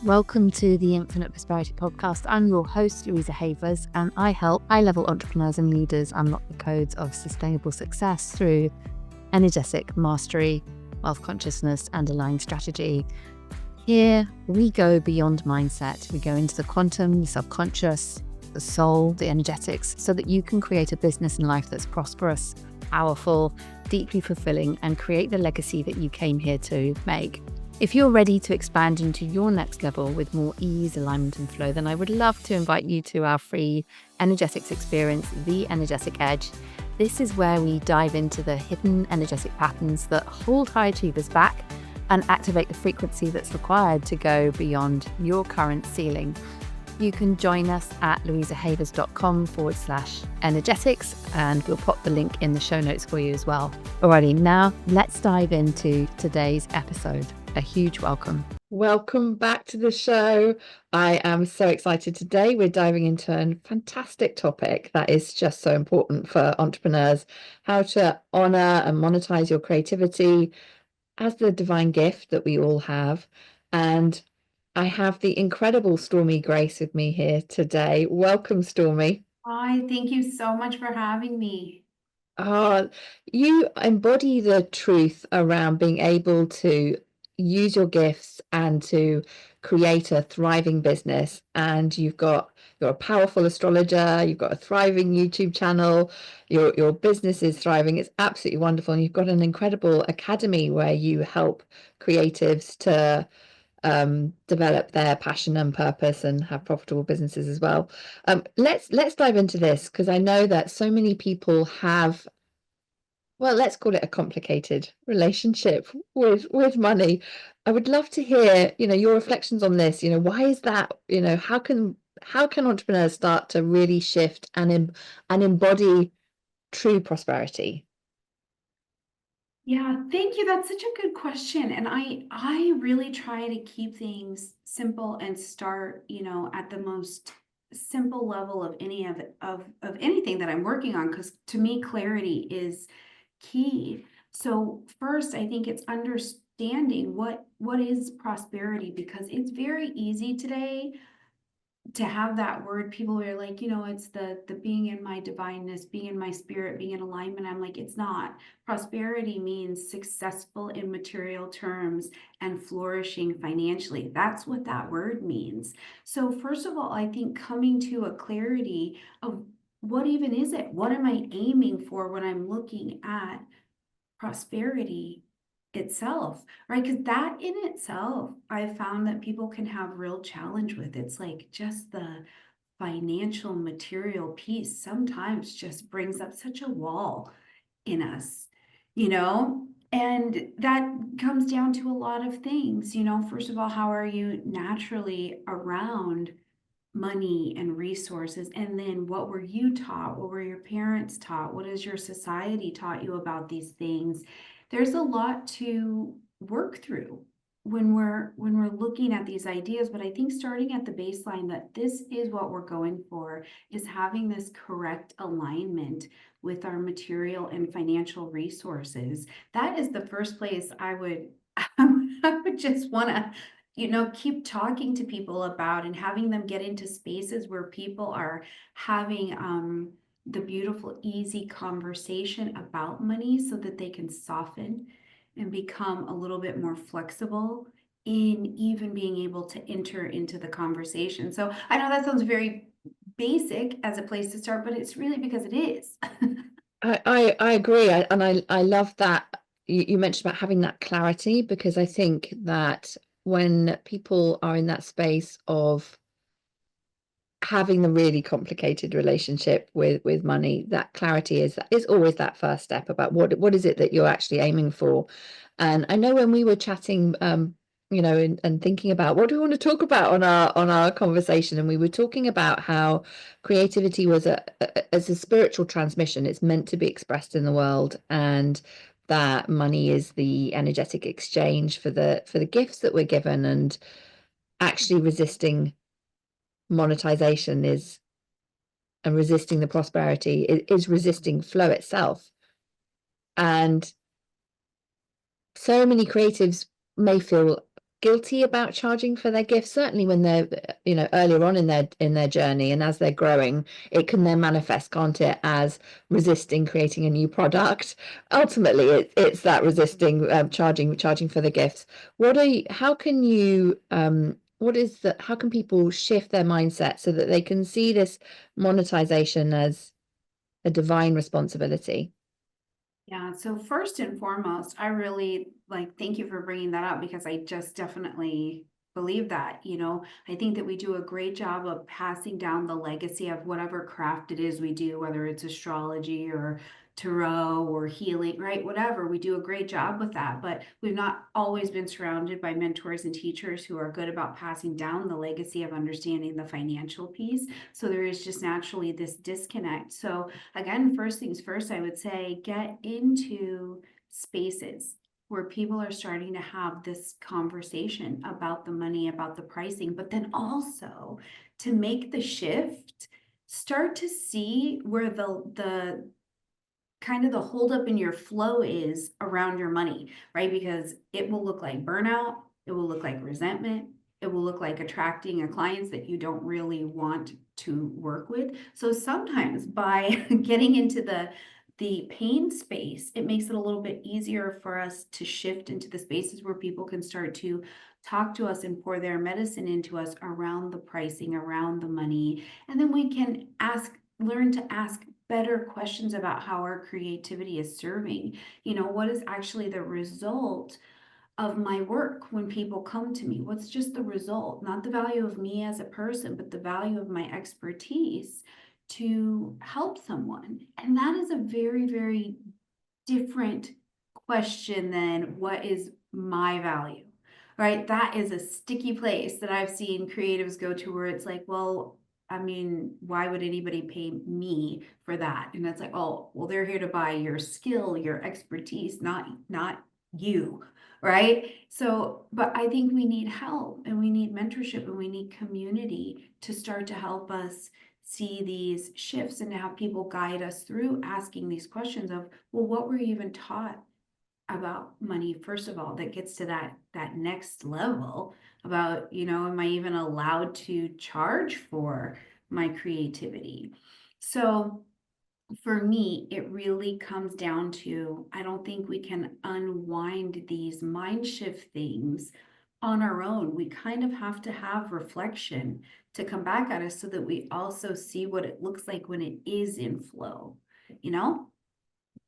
Welcome to the Infinite Prosperity Podcast. I'm your host, Louisa Havers, and I help high-level entrepreneurs and leaders unlock the codes of sustainable success through energetic mastery, wealth consciousness, and aligned strategy. Here, we go beyond mindset. We go into the quantum, the subconscious, the soul, the energetics, so that you can create a business and life that's prosperous, powerful, deeply fulfilling, and create the legacy that you came here to make. If you're ready to expand into your next level with more ease, alignment, and flow, then I would love to invite you to our free energetics experience, The Energetic Edge. This is where we dive into the hidden energetic patterns that hold high achievers back and activate the frequency that's required to go beyond your current ceiling. You can join us at louisahavers.com/energetics, and we'll pop the link in the show notes for you as well. Alrighty, now let's dive into today's episode. A huge welcome. Welcome back to the show. I am so excited today. We're diving into a fantastic topic that is just so important for entrepreneurs: how to honor and monetize your creativity as the divine gift that we all have. And I have the incredible Stormie Grace with me here today. Welcome, Stormie. Hi, thank you so much for having me. You embody the truth around being able to use your gifts and to create a thriving business. And you're a powerful astrologer, you've got a thriving YouTube channel, your business is thriving. It's absolutely wonderful. And you've got an incredible academy where you help creatives to develop their passion and purpose and have profitable businesses as well. Let's dive into this, because I know that so many people have, well, let's call it a complicated relationship with money. I would love to hear, your reflections on this. Why is that? How can entrepreneurs start to really shift and embody true prosperity? Yeah, thank you. That's such a good question. And I really try to keep things simple and start, at the most simple level of any of anything that I'm working on, because to me, clarity is key. So first, I think it's understanding what is prosperity, because it's very easy today to have that word. People are like, it's the being in my divineness, being in my spirit, being in alignment. I'm like, it's not. Prosperity means successful in material terms and flourishing financially. That's what that word means. So first of all, I think coming to a clarity of what even is it? What am I aiming for when I'm looking at prosperity itself, right? Because that in itself, I've found that people can have real challenge with. It's like just the financial material piece sometimes just brings up such a wall in us, and that comes down to a lot of things. First of all, how are you naturally around money and resources? And then what were you taught? What were your parents taught? What has your society taught you about these things? There's a lot to work through when we're looking at these ideas. But I think starting at the baseline, that this is what we're going for, is having this correct alignment with our material and financial resources. That is the first place I would I would just want to keep talking to people about, and having them get into spaces where people are having the beautiful, easy conversation about money, so that they can soften and become a little bit more flexible in even being able to enter into the conversation. So I know that sounds very basic as a place to start, but it's really because it is. I agree. I love that you mentioned about having that clarity, because I think that when people are in that space of having the really complicated relationship with money, that clarity is always that first step about what is it that you're actually aiming for. And I know when we were chatting, and thinking about what do we want to talk about on our conversation, and we were talking about how creativity was as a spiritual transmission. It's meant to be expressed in the world, and that money is the energetic exchange for the gifts that we're given. And actually resisting monetization and resisting the prosperity is resisting flow itself. And so many creatives may feel guilty about charging for their gifts? Certainly when they're, earlier on in their journey, and as they're growing, it can then manifest, can't it, as resisting creating a new product. Ultimately, it's that resisting charging for the gifts. How can you how can people shift their mindset so that they can see this monetization as a divine responsibility? Yeah, so first and foremost, I really thank you for bringing that up, because I just definitely believe that, I think that we do a great job of passing down the legacy of whatever craft it is we do, whether it's astrology or tarot or healing, right? Whatever, we do a great job with that, but we've not always been surrounded by mentors and teachers who are good about passing down the legacy of understanding the financial piece. So there is just naturally this disconnect. So again, first things first, I would say get into spaces where people are starting to have this conversation about the money, about the pricing, but then also to make the shift, start to see where the kind of the holdup in your flow is around your money, right? Because it will look like burnout, it will look like resentment, it will look like attracting a clients that you don't really want to work with. So sometimes by getting into the pain space, it makes it a little bit easier for us to shift into the spaces where people can start to talk to us and pour their medicine into us around the pricing, around the money. And then we can learn to ask better questions about how our creativity is serving. What is actually the result of my work when people come to me? What's just the result, not the value of me as a person, but the value of my expertise to help someone? And that is a very, very different question than what is my value, right? That is a sticky place that I've seen creatives go to, where it's like, well, I mean, why would anybody pay me for that? And it's like, oh, well, they're here to buy your skill, your expertise, not you, right? So, but I think we need help, and we need mentorship, and we need community to start to help us see these shifts and to have people guide us through asking these questions of, well, what were you even taught about money, first of all, that gets to that next level about, am I even allowed to charge for my creativity? So for me, it really comes down to, I don't think we can unwind these mind shift things on our own. We kind of have to have reflection to come back at us so that we also see what it looks like when it is in flow, you know?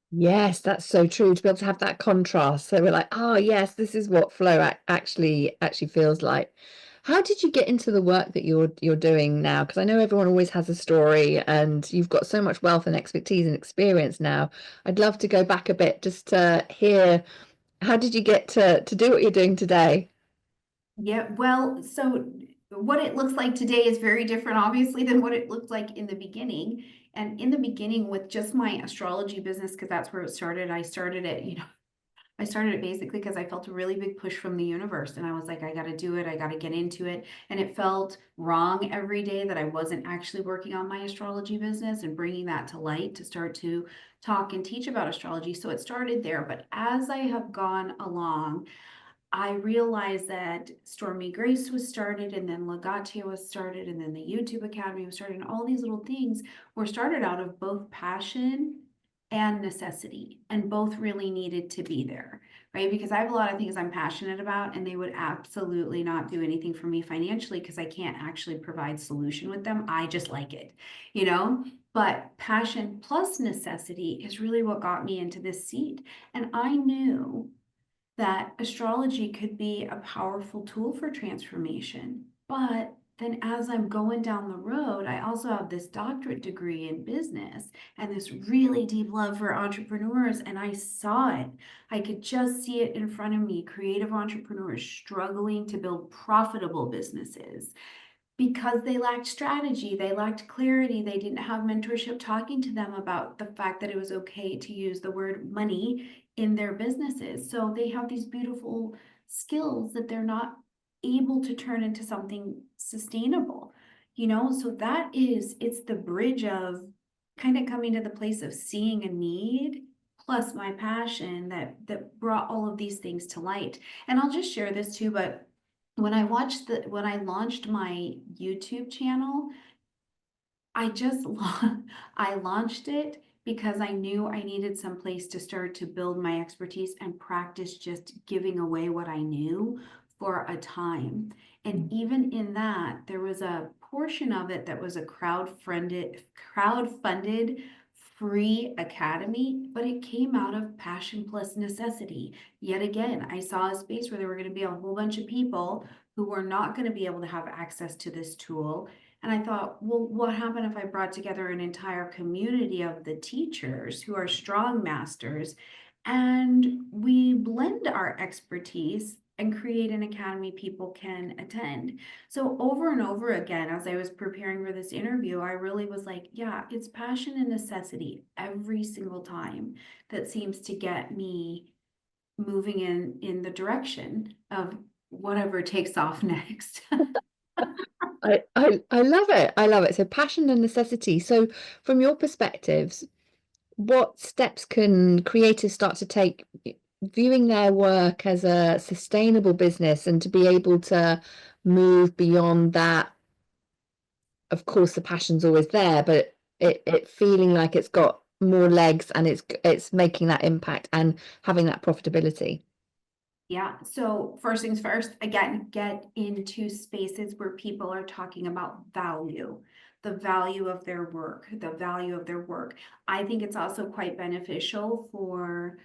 Yes, that's so true, to be able to have that contrast. So we're like, oh yes, this is what flow actually feels like. How did you get into the work that you're doing now? Because I know everyone always has a story, and you've got so much wealth and expertise and experience now. I'd love to go back a bit just to hear, how did you get to do what you're doing today? Yeah, well, so what it looks like today is very different, obviously, than what it looked like in the beginning. And in the beginning, with just my astrology business, because that's where it started, I started it basically because I felt a really big push from the universe. And I was like, I got to do it. I got to get into it. And it felt wrong every day that I wasn't actually working on my astrology business and bringing that to light to start to talk and teach about astrology. So it started there. But as I have gone along, I realized that Stormie Grace was started, and then Legatia was started, and then the YouTube Academy was started, and all these little things were started out of both passion and necessity, and both really needed to be there, right? Because I have a lot of things I'm passionate about, and they would absolutely not do anything for me financially because I can't actually provide solution with them. I just like it, you know? But passion plus necessity is really what got me into this seat. And I knew that astrology could be a powerful tool for transformation. But then as I'm going down the road, I also have this doctorate degree in business and this really deep love for entrepreneurs. And I saw it. I could just see it in front of me, creative entrepreneurs struggling to build profitable businesses because they lacked strategy, they lacked clarity, they didn't have mentorship talking to them about the fact that it was okay to use the word money in their businesses. So they have these beautiful skills that they're not able to turn into something sustainable, So it's the bridge of kind of coming to the place of seeing a need plus my passion that brought all of these things to light. And I'll just share this too, but when I launched my YouTube channel, I launched it because I knew I needed some place to start to build my expertise and practice just giving away what I knew for a time. And even in that, there was a portion of it that was a crowd-funded free academy, but it came out of passion plus necessity. Yet again, I saw a space where there were going to be a whole bunch of people who were not going to be able to have access to this tool. And I thought, well, what happened if I brought together an entire community of the teachers who are strong masters and we blend our expertise and create an academy people can attend? So over and over again, as I was preparing for this interview, I really was like, yeah, it's passion and necessity every single time that seems to get me moving in the direction of whatever takes off next. I love it. I love it. So passion and necessity. So from your perspectives, what steps can creators start to take viewing their work as a sustainable business and to be able to move beyond that? Of course, the passion's always there, but it feeling like it's got more legs and it's making that impact and having that profitability. Yeah, so first things first, again, get into spaces where people are talking about value, the value of their work, the value of their work. I think it's also quite beneficial for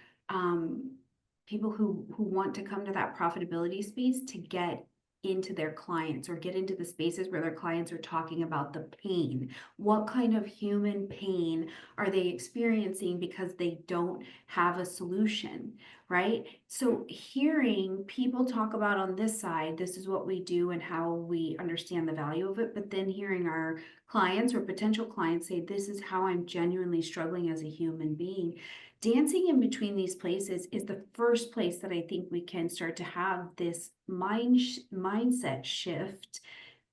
people who want to come to that profitability space to get into their clients or get into the spaces where their clients are talking about the pain. What kind of human pain are they experiencing because they don't have a solution? Right? So hearing people talk about on this side, this is what we do and how we understand the value of it, but then hearing our clients or potential clients say, this is how I'm genuinely struggling as a human being. Dancing in between these places is the first place that I think we can start to have this mindset shift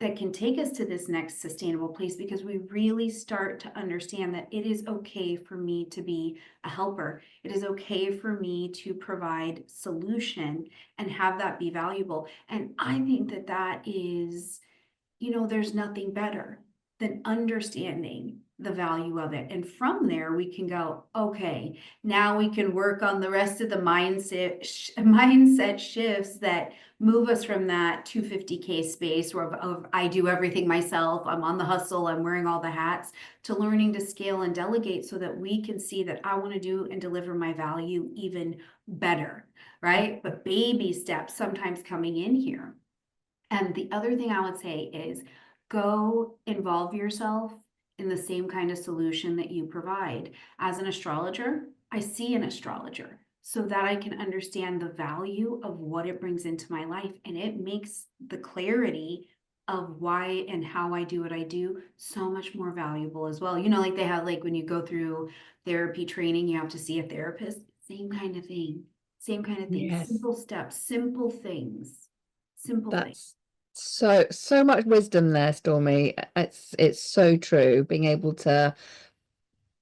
that can take us to this next sustainable place, because we really start to understand that it is okay for me to be a helper. It is okay for me to provide solution and have that be valuable. And I think that that is, there's nothing better than understanding the value of it. And from there, we can go, okay, now we can work on the rest of the mindset shifts that move us from that 250K space where of I do everything myself, I'm on the hustle, I'm wearing all the hats, to learning to scale and delegate so that we can see that I want to do and deliver my value even better, right? But baby steps sometimes coming in here. And the other thing I would say is go involve yourself in the same kind of solution that you provide. As an astrologer, I see an astrologer so that I can understand the value of what it brings into my life. And it makes the clarity of why and how I do what I do so much more valuable as well. Like they have, like when you go through therapy training, you have to see a therapist. Same kind of thing. Same kind of thing. Yes, Simple steps, simple things. Simple things. that's so much wisdom there, Stormy. It's so true. Being able to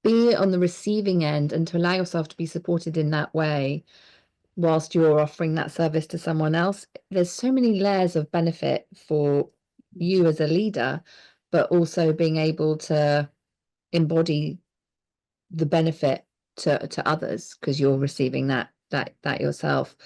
be on the receiving end and to allow yourself to be supported in that way whilst you're offering that service to someone else. There's so many layers of benefit for you as a leader, but also being able to embody the benefit to others because you're receiving that yourself.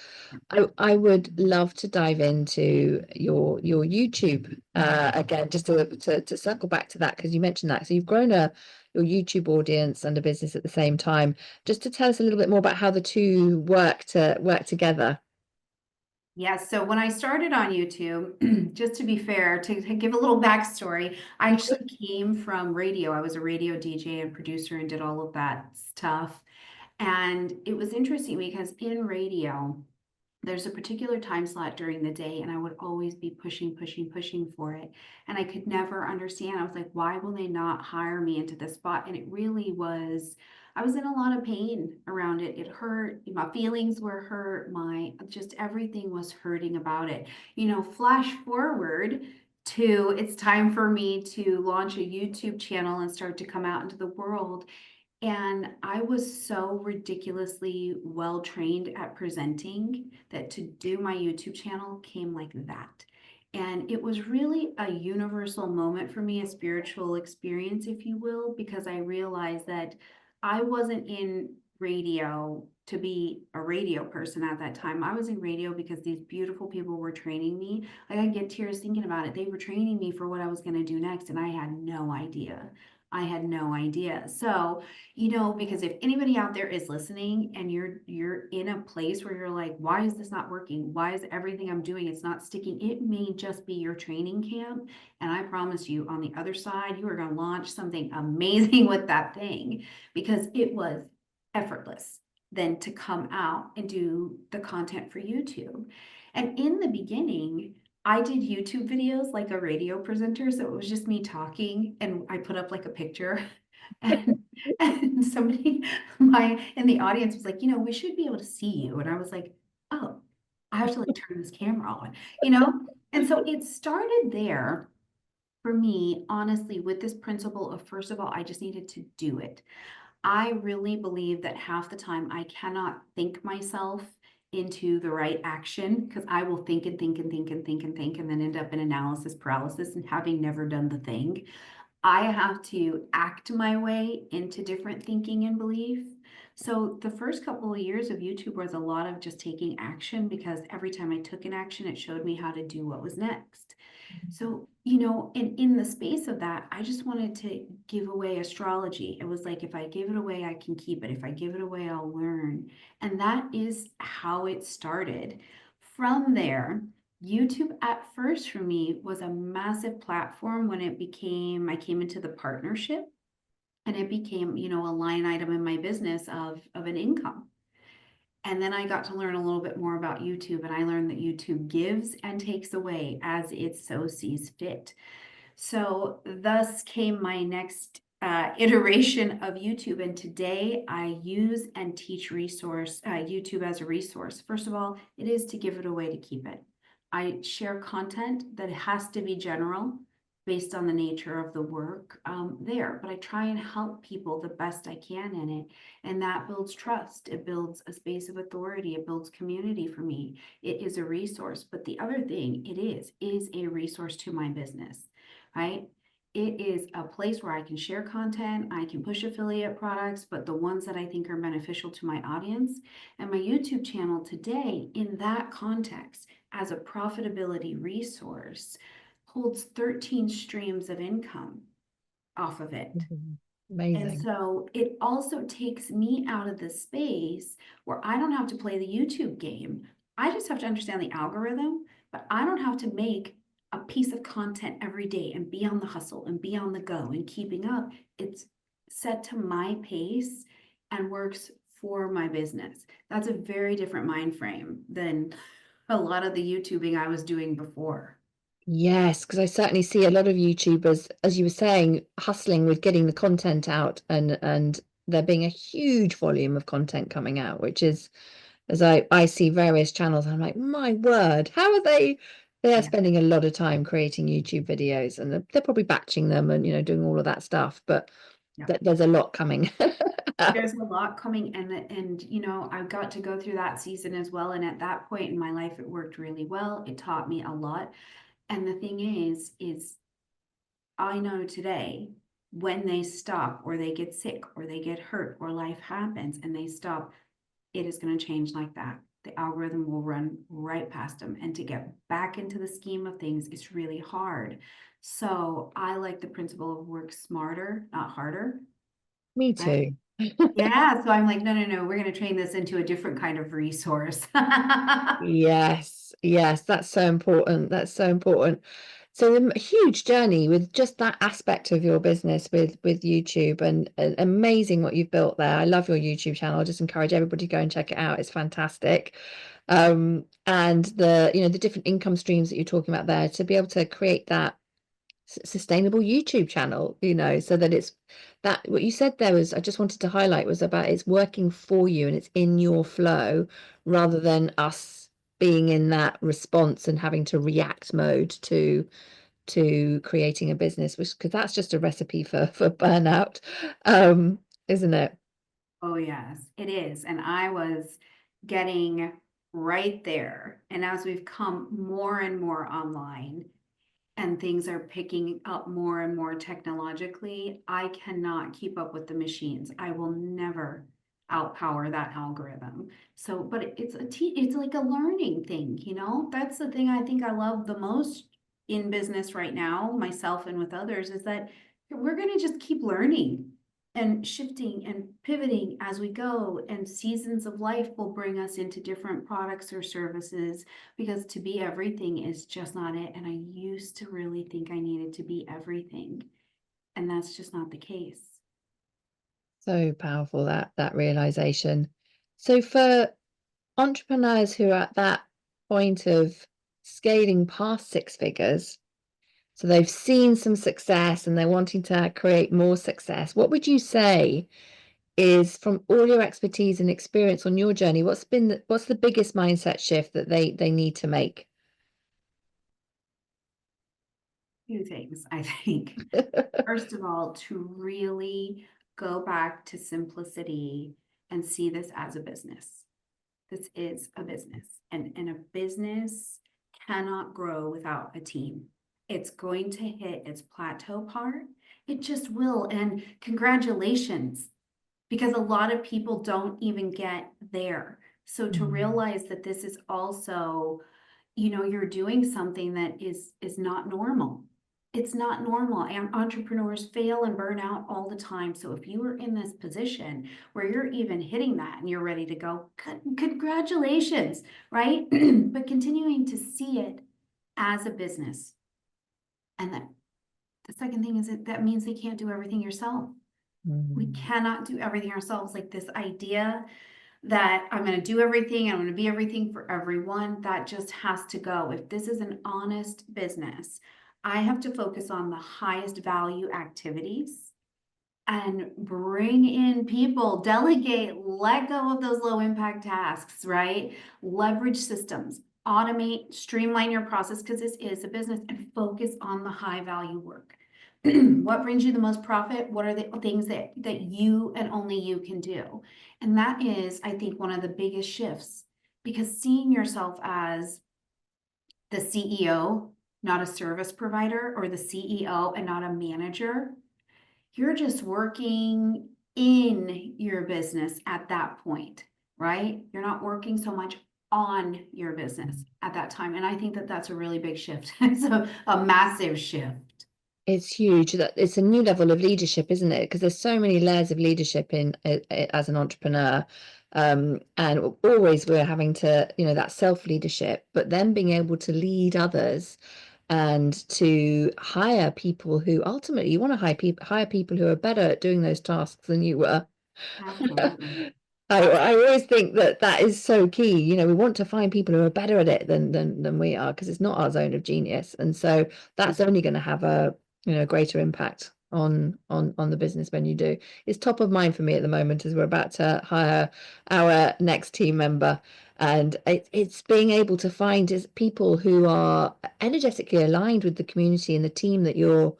I would love to dive into your YouTube again, just to circle back to that, because you mentioned that. So you've grown your YouTube audience and a business at the same time. Just to tell us a little bit more about how the two work together. Yes, so when I started on YouTube, just to be fair, to give a little backstory, I actually came from radio. I was a radio DJ and producer and did all of that stuff. And it was interesting because in radio, there's a particular time slot during the day, and I would always be pushing for it. And I could never understand. I was like, why will they not hire me into this spot? And it really was, I was in a lot of pain around it. It hurt. My feelings were hurt. Just everything was hurting about it. Flash forward to it's time for me to launch a YouTube channel and start to come out into the world. And I was so ridiculously well trained at presenting that to do my YouTube channel came like that. And it was really a universal moment for me, a spiritual experience, if you will, because I realized that I wasn't in radio to be a radio person at that time. I was in radio because these beautiful people were training me. Like, I get tears thinking about it. They were training me for what I was going to do next, and I had no idea. I had no idea. So, because if anybody out there is listening and you're in a place where you're like, why is this not working? Why is everything I'm doing, it's not sticking? It may just be your training camp. And I promise you, on the other side, you are going to launch something amazing with that thing, because it was effortless then to come out and do the content for YouTube. And in the beginning, I did YouTube videos like a radio presenter. So it was just me talking, and I put up like a picture. And, and somebody in the audience was like, we should be able to see you. And I was like, oh, I have to like turn this camera on, And so it started there for me, honestly, with this principle of, first of all, I just needed to do it. I really believe that half the time I cannot think myself into the right action, because I will think and think and think and think and think and then end up in analysis paralysis and having never done the thing. I have to act my way into different thinking and belief. So the first couple of years of YouTube was a lot of just taking action, because every time I took an action, it showed me how to do what was next. So, in the space of that, I just wanted to give away astrology. It was like, if I give it away, I can keep it. If I give it away, I'll learn. And that is how it started. From there, YouTube at first for me was a massive platform. When I came into the partnership, and it became, a line item in my business of an income. And then I got to learn a little bit more about YouTube, and I learned that YouTube gives and takes away as it so sees fit. So thus came my next iteration of YouTube. And today I use and teach YouTube as a resource. First of all, it is to give it away to keep it. I share content that has to be general based on the nature of the work there, but I try and help people the best I can in it. And that builds trust. It builds a space of authority. It builds community for me. It is a resource. But the other thing it is a resource to my business, right? It is a place where I can share content, I can push affiliate products, but the ones that I think are beneficial to my audience. And my YouTube channel today, in that context, as a profitability resource, holds 13 streams of income off of it. And Amazing. so it also takes me out of the space where I don't have to play the YouTube game. I just have to understand the algorithm, but I don't have to make a piece of content every day and be on the hustle and be on the go and keeping up. It's set to my pace and works for my business. That's a very different mind frame than a lot of the YouTubing I was doing before. Yes, because I certainly see a lot of YouTubers, as you were saying, hustling with getting the content out, and there being a huge volume of content coming out, which is, as I see various channels, I'm like, my word, how are they're Yeah. spending a lot of time creating YouTube videos, and they're probably batching them and doing all of that stuff, but Yeah. there's a lot coming out. There's a lot coming, and I've got to go through that season as well. And at that point in my life, it worked really well. It taught me a lot. And the thing is I know today, when they stop, or they get sick, or they get hurt, or life happens and they stop, it is going to change like that. The algorithm will run right past them. And to get back into the scheme of things is really hard. So I like the principle of work smarter, not harder. Me Right? too. Yeah. So I'm like, no, no, no, we're going to train this into a different kind of resource. Yes, yes, that's so important. That's so important. So a huge journey with just that aspect of your business with YouTube, and amazing what you've built there. I love your YouTube channel. I just encourage everybody to go and check it out. It's fantastic. And the different income streams that you're talking about there, to be able to create that sustainable YouTube channel, so that it's that what you said there was, I just wanted to highlight, was about it's working for you and it's in your flow, rather than us being in that response and having to react mode to creating a business, which, because that's just a recipe for burnout, isn't it? Oh, yes, it is. And I was getting right there. And as we've come more and more online, and things are picking up more and more technologically, I cannot keep up with the machines. I will never outpower that algorithm. So, but it's like a learning thing, you know? That's the thing I think I love the most in business right now, myself and with others, is that we're going to just keep learning and shifting and pivoting as we go, and seasons of life will bring us into different products or services, because to be everything is just not it. And I used to really think I needed to be everything, and that's just not the case. So powerful, that realization. So for entrepreneurs who are at that point of scaling past six figures, so they've seen some success and they're wanting to create more success, what would you say is, from all your expertise and experience on your journey, what's the biggest mindset shift that they need to make? Few things, I think. First of all, to really go back to simplicity and see this as a business. This is a business, and a business cannot grow without a team. It's going to hit its plateau part. It just will. And congratulations, because a lot of people don't even get there. So to realize that this is also, you know, you're doing something that is not normal. It's not normal, and entrepreneurs fail and burn out all the time. So if you are in this position where you're even hitting that and you're ready to go, congratulations, right? But continuing to see it as a business. And that the second thing is that means they can't do everything yourself. We cannot do everything ourselves. Like this idea that I'm going to do everything, I'm going to be everything for everyone, that just has to go. If this is an honest business, I have to focus on the highest value activities and bring in people, delegate, let go of those low impact tasks, right? Leverage systems, automate, streamline your process, because this is a business, and focus on the high value work. What brings you the most profit? What are the things that you and only you can do? And that is, I think, one of the biggest shifts, because seeing yourself as the CEO, not a service provider, or the CEO and not a manager, you're just working in your business at that point, right? You're not working so much on your business at that time. And I think that that's a really big shift. It's a massive shift. It's huge. That it's a new level of leadership, isn't it? Because there's so many layers of leadership in as an entrepreneur, and always we're having to, you know, that self leadership, but then being able to lead others and to hire people who ultimately you want to hire people who are better at doing those tasks than you were. Absolutely. I always think that is so key. You know, we want to find people who are better at it than we are, because it's not our zone of genius, and so that's only going to have a, you know, greater impact on the business when you do. It's top of mind for me at the moment as we're about to hire our next team member, and it's being able to find people who are energetically aligned with the community and the team that you're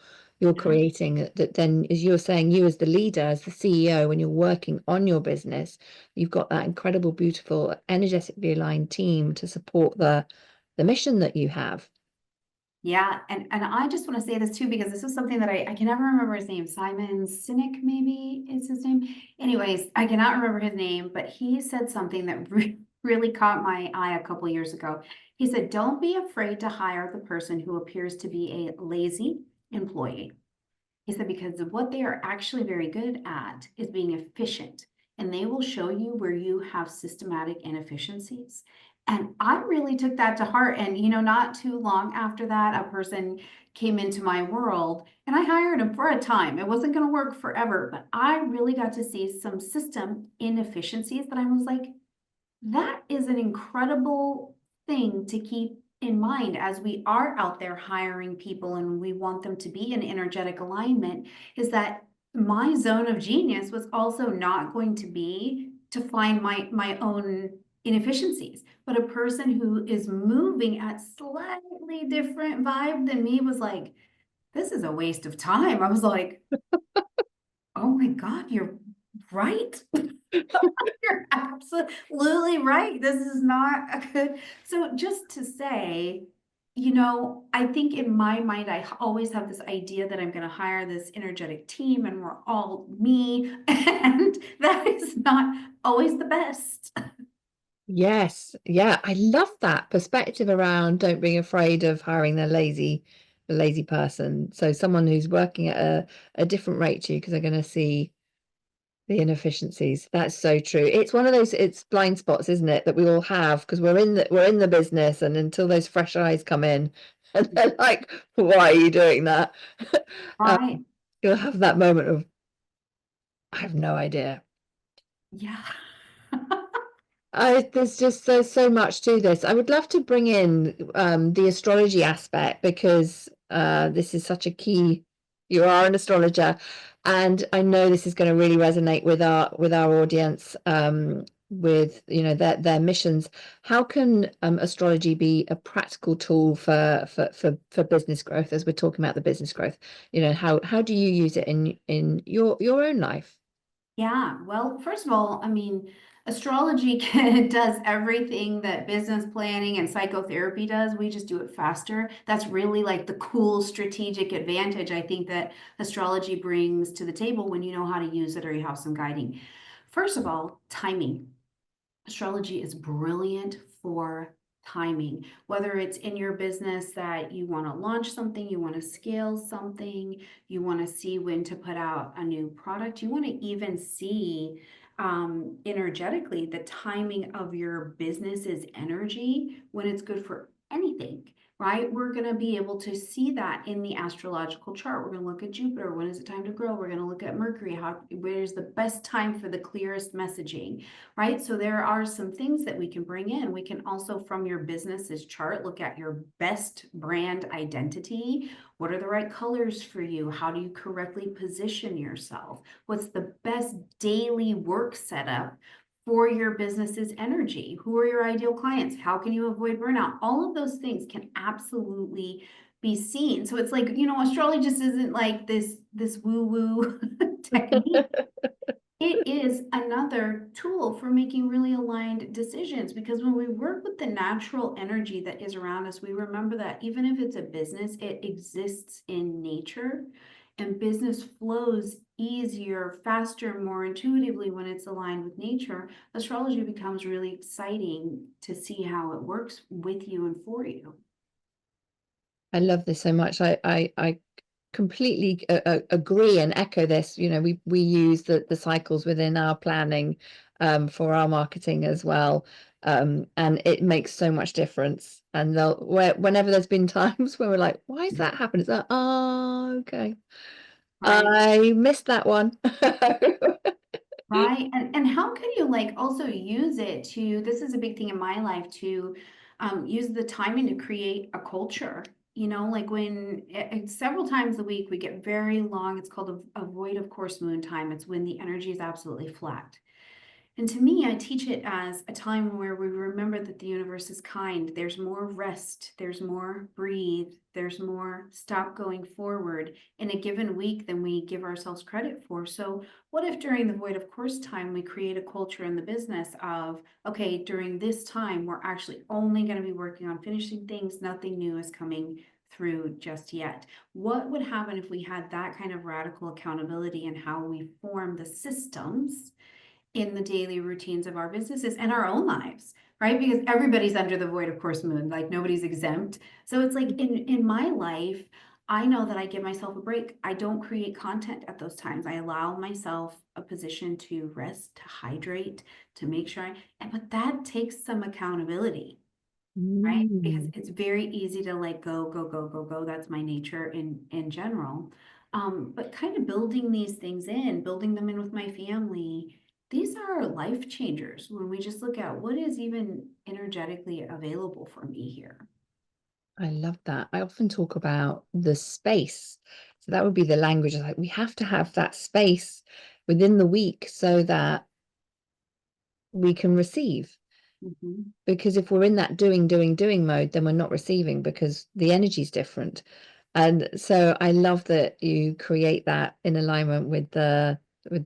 creating, that then, as you're saying, you as the leader, as the CEO, when you're working on your business, you've got that incredible, beautiful, energetically aligned team to support the mission that you have. Yeah, and I just want to say this too, because this is something that I can never remember his name. Simon Sinek, maybe is his name. Anyways, I cannot remember his name, but he said something that really caught my eye a couple years ago. He said, "Don't be afraid to hire the person who appears to be a lazy employee." He said, because what they are actually very good at is being efficient, and they will show you where you have systematic inefficiencies. And I really took that to heart. And, you know, not too long after that, a person came into my world and I hired him for a time. It wasn't going to work forever, but I really got to see some system inefficiencies that I was like, that is an incredible thing to keep in mind as we are out there hiring people and we want them to be in energetic alignment, is that my zone of genius was also not going to be to find my own inefficiencies, but a person who is moving at slightly different vibe than me was like, this is a waste of time. I was like, oh my God, you're right. You're absolutely right. This is not a good. So just to say, I think in my mind, always have this idea that I'm going to hire this energetic team and we're all me. And that is not always the best. Yes, yeah, I love that perspective around don't be afraid of hiring the lazy person. So someone who's working at a different rate to you because they're going to see the inefficiencies. That's so true. It's one of those, it's blind spots, isn't it, that we all have because we're in the business, and until those fresh eyes come in and they're like, why are you doing that? Right. You'll have that moment of, I have no idea. Yeah. There's so much to this. I would love to bring in the astrology aspect because this is such a key. You are an astrologer, and I know this is going to really resonate with our audience, with their missions. How can astrology be a practical tool for business growth, as we're talking about the business growth? How do you use it in your own life? Yeah. Well, first of all, I mean, astrology does everything that business planning and psychotherapy does. We just do it faster. That's really like the cool strategic advantage I think that astrology brings to the table when you know how to use it or you have some guiding. First of all, timing. Astrology is brilliant for timing, whether it's in your business that you want to launch something, you want to scale something, you want to see when to put out a new product, you want to even see energetically the timing of your business's energy when it's good for anything. Right? We're going to be able to see that in the astrological chart. We're going to look at Jupiter. When is it time to grow? We're going to look at Mercury. Where's the best time for the clearest messaging? Right? So there are some things that we can bring in. We can also, from your business's chart, look at your best brand identity. What are the right colors for you? How do you correctly position yourself? What's the best daily work setup for your business's energy? Who are your ideal clients? How can you avoid burnout? All of those things can absolutely be seen. So it's like, astrology just isn't like this woo-woo technique. It is another tool for making really aligned decisions, because when we work with the natural energy that is around us, we remember that even if it's a business, it exists in nature, and business flows easier, faster, more intuitively when it's aligned with nature. Astrology becomes really exciting to see how it works with you and for you. I love this so much. I completely agree and echo this. We use the cycles within our planning for our marketing as well, and it makes so much difference. And whenever there's been times where we're like, why is that happening? It's like, oh, okay, Right. I missed that one. Right. And how can you like also use it to, this is a big thing in my life, to use the timing to create a culture. Like when several times a week we get very long, it's called a void of course moon time. It's when the energy is absolutely flat. And to me, I teach it as a time where we remember that the universe is kind. There's more rest, there's more breathe, there's more stop going forward in a given week than we give ourselves credit for. So, what if during the void of course time, we create a culture in the business of, okay, during this time, we're actually only going to be working on finishing things, nothing new is coming through just yet? What would happen if we had that kind of radical accountability in how we form the systems in the daily routines of our businesses and our own lives, right? Because everybody's under the void of course moon, like nobody's exempt. So it's like in my life, I know that I give myself a break. I don't create content at those times. I allow myself a position to rest, to hydrate, to make sure but that takes some accountability, right? Because Mm. it's very easy to like go, go, go, go, go. That's my nature in general. But kind of building these things in, building them in with my family, these are life changers when we just look at what is even energetically available for me here. I love that. I often talk about the space. So that would be the language. Like we have to have that space within the week so that we can receive. Mhm. Because if we're in that doing mode, then we're not receiving because the energy's different. And so I love that you create that in alignment with the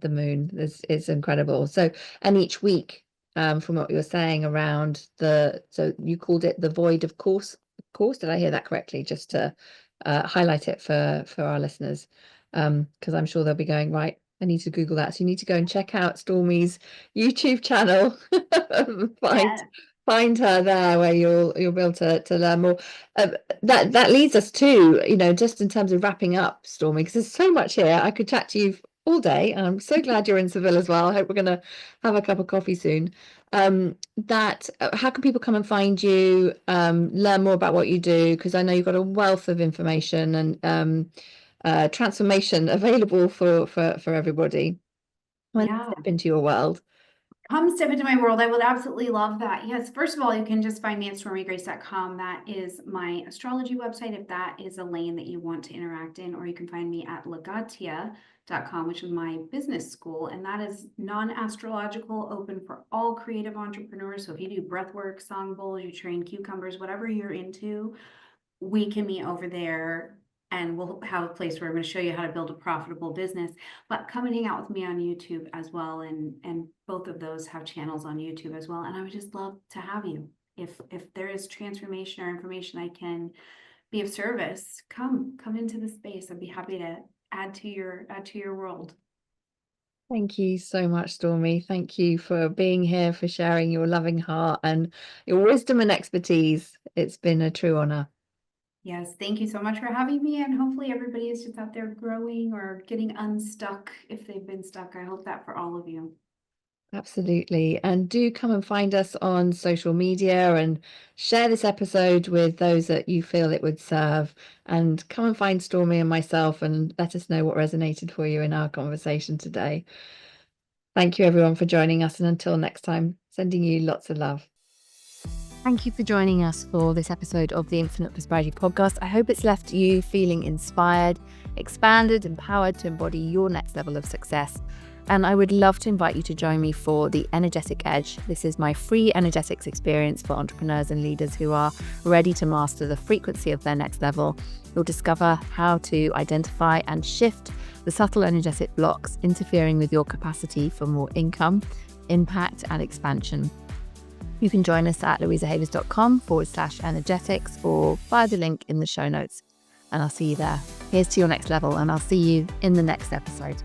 moon. It's incredible. So, and each week, from what you're saying around so you called it the void of course. Did I hear that correctly? Just to highlight it for our listeners, because I'm sure they'll be going, right, I need to Google that. So you need to go and check out Stormie's YouTube channel. find Yeah. find her there, where you'll be able to learn more. That leads us to, just in terms of wrapping up, Stormie, because there's so much here. I could chat to you all day, and I'm so glad you're in Seville as well. I hope we're going to have a cup of coffee soon. How can people come and find you, learn more about what you do? Because I know you've got a wealth of information and transformation available for everybody when they Yeah. step into your world. Come step into my world. I would absolutely love that. Yes, first of all, you can just find me at stormiegrace.com. That is my astrology website, if that is a lane that you want to interact in, or you can find me at legatia.com, which is my business school, and that is non-astrological, open for all creative entrepreneurs. So if you do breath work, song bowls, you train cucumbers, whatever you're into, we can meet over there, and we'll have a place where I'm going to show you how to build a profitable business. But come and hang out with me on YouTube as well, and both of those have channels on YouTube as well. And I would just love to have you. If there is transformation or information I can be of service, come into the space. I'd be happy to add to your world. Thank you so much, Stormie. Thank you for being here, for sharing your loving heart and your wisdom and expertise. It's been a true honor. Yes, thank you so much for having me, and hopefully everybody is just out there growing or getting unstuck if they've been stuck. I hope that for all of you. Absolutely. And do come and find us on social media and share this episode with those that you feel it would serve. And come and find Stormie and myself and let us know what resonated for you in our conversation today. Thank you, everyone, for joining us. And until next time, sending you lots of love. Thank you for joining us for this episode of the Infinite Prosperity Podcast. I hope it's left you feeling inspired, expanded, empowered to embody your next level of success. And I would love to invite you to join me for the Energetic Edge. This is my free energetics experience for entrepreneurs and leaders who are ready to master the frequency of their next level. You'll discover how to identify and shift the subtle energetic blocks interfering with your capacity for more income, impact, and expansion. You can join us at louisahavers.com/energetics or via the link in the show notes. And I'll see you there. Here's to your next level, and I'll see you in the next episode.